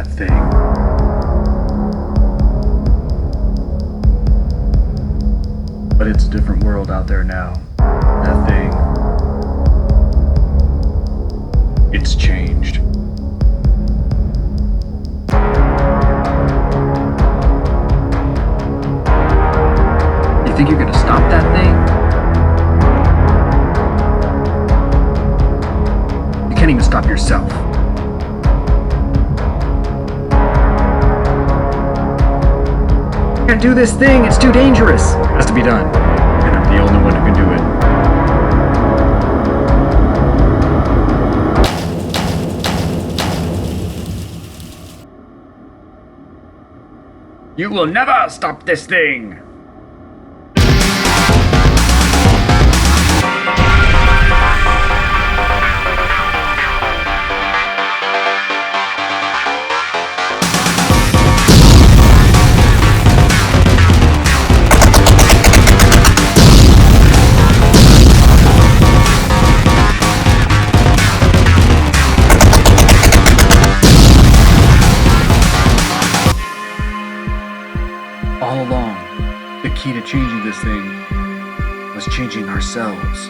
that thing. But it's a different world out there now. That thing, it's changed. You think you're gonna stop that thing? You can't even stop yourself. Can't do this thing, it's too dangerous. It has to be done. And I'm the only one who can do it. You will never stop this thing! All along, the key to changing this thing was changing ourselves.